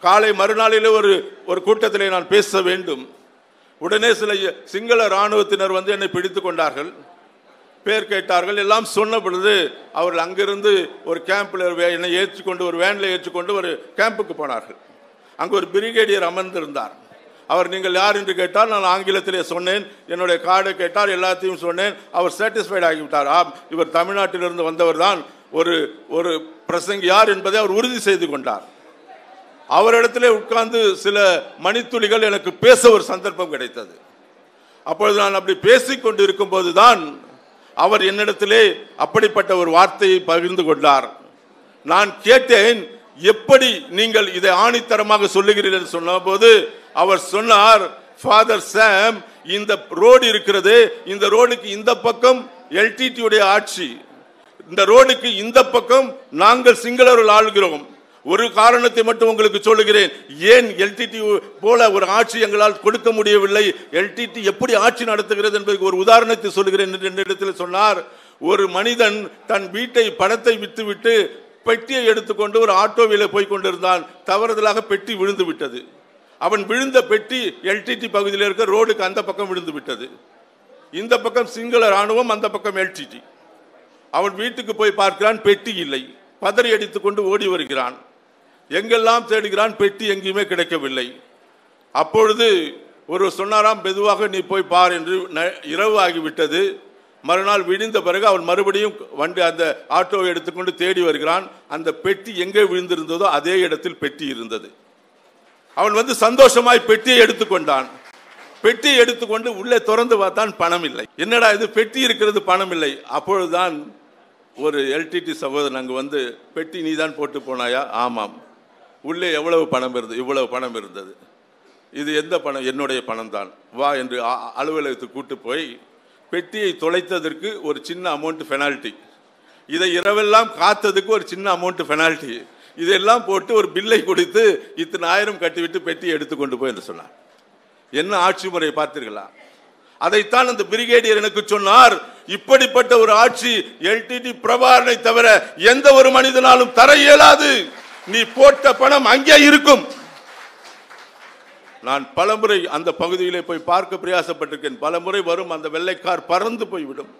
காலை மறுநாளிலே ஒரு கூட்டத்திலே நான் பேச வேண்டும். உடனே சில சிங்கள இராணுவத்தினர் வந்து என்னை பிடித்து கொண்டார்கள், பேர் கேட்டார்கள். எல்லாம் சொன்ன பொழுது அவர்கள் அங்கிருந்து ஒரு கேம்பில் என்னை ஏற்றிக்கொண்டு ஒரு வேனில் ஏற்றிக்கொண்டு ஒரு கேம்புக்கு போனார்கள். அங்கு ஒரு பிரிகேடியர் அமர்ந்திருந்தார். அவர் நீங்கள் யார் என்று கேட்டால் நான் ஆங்கிலத்திலே சொன்னேன், என்னுடைய கார்டை கேட்டார், எல்லாத்தையும் சொன்னேன். அவர் சாட்டிஸ்ஃபைட் ஆகிவிட்டார். இவர் தமிழ்நாட்டிலிருந்து வந்தவர் தான், ஒரு பிரசங்கி யார் என்பதை அவர் உறுதி செய்து கொண்டார். அவரிடத்திலே உட்கார்ந்து சில மணித்துளிகள் எனக்கு பேச ஒரு சந்தர்ப்பம் கிடைத்தது. அப்பொழுது நான் அப்படி பேசிக்கொண்டு இருக்கும் போதுதான் அவர் என்னிடத்திலே அப்படிப்பட்ட ஒரு வார்த்தையை பகிர்ந்து கொண்டார். நான் கேட்டேன், எப்படி நீங்கள் இதை ஆணித்தரமாக சொல்லுகிறீர்கள் சொன்ன போது அவர் சொன்னார், ஃபாதர் சாம், இந்த ரோடு இருக்கிறது, இந்த ரோடுக்கு இந்த பக்கம் எல்டிடி உடைய ஆட்சி, இந்த ரோடுக்கு இந்த பக்கம் நாங்கள் சிங்களர்கள் ஆளுகிறோம். ஒரு காரணத்தை மட்டும் உங்களுக்கு சொல்லுகிறேன், ஏன் எல்டிடி போல ஒரு ஆட்சி எங்களால் கொடுக்க முடியவில்லை, எல்டிடி எப்படி ஆட்சி நடத்துகிறது என்பதற்கு ஒரு உதாரணத்தை சொல்லுகிறேன் என்று என்னிடத்தில் சொன்னார். ஒரு மனிதன் தன் வீட்டை பணத்தை விட்டுவிட்டு பெட்டியை எடுத்துக்கொண்டு ஒரு ஆட்டோவில போய் கொண்டிருந்தான். தவறுதலாக பெட்டி விழுந்து விட்டது. அவன் விழுந்த பெட்டி எல்டிடி பகுதியில் இருக்க ரோடுக்கு அந்த பக்கம் விழுந்து விட்டது. இந்த பக்கம் சிங்கள ராணுவம், அந்த பக்கம் எல்டிடி. அவன் வீட்டுக்கு போய் பார்க்கிறான், பெட்டி இல்லை. பதறி அடித்துக் கொண்டு ஓடி வருகிறான். எங்கெல்லாம் தேடுகிறான், பெட்டி எங்கேயுமே கிடைக்கவில்லை. அப்பொழுது ஒரு சொன்னாராம், மெதுவாக நீ போய் பார் என்று. இரவு ஆகிவிட்டது. மறுநாள் விடிந்த பிறகு அவன் மறுபடியும் வண்டி அந்த ஆட்டோவை எடுத்துக்கொண்டு தேடி வருகிறான். அந்த பெட்டி எங்கே விழுந்திருந்ததோ அதே இடத்தில் பெட்டி இருந்தது. அவன் வந்து சந்தோஷமாய் பெட்டியை எடுத்துக்கொண்டான். பெட்டியை எடுத்துக்கொண்டு உள்ளே திறந்து பார்த்தான், பணம் இல்லை. என்னடா இது, பெட்டி இருக்கிறது, பணம் இல்லை. அப்பொழுதுதான் ஒரு எல்டிடி சகோதரன் அங்கு வந்து, பெட்டி நீ தான் போட்டு போனாயா? ஆமாம். உள்ளே எவ்வளவு பணம் இருந்தது? இவ்வளவு பணம் இருந்தது. இது எந்த பணம்? என்னுடைய பணம் தான். வா என்று அலுவலகத்துக்கு கூட்டு போய் பெட்டியை தொலைத்ததற்கு ஒரு சின்ன அமௌண்ட் பெனால்ட்டி, இதை இரவெல்லாம் காத்ததுக்கு ஒரு சின்ன அமௌண்ட் பெனால்ட்டி, இதெல்லாம் போட்டு ஒரு பில்லை கொடுத்து இத்தனை ஆயிரம் கட்டிவிட்டு பெட்டியை எடுத்துக்கொண்டு போய் என்று சொன்னார். என்ன ஆட்சி முறை பார்த்தீர்களா? அதைத்தான் அந்த பிரிகேடியர் எனக்கு சொன்னார். இப்படிப்பட்ட ஒரு ஆட்சி எல்டிடி பிரபாகரனை தவிர எந்த ஒரு மனிதனாலும் தர இயலாது. நீ போட்ட பணம் அங்கே இருக்கும். நான் பலமுறை அந்த பகுதியிலே போய் பார்க்க பிரயாசப்பட்டிருக்கேன். பலமுறை வரும் அந்த வெள்ளைக்கார் பறந்து போய்விடும்.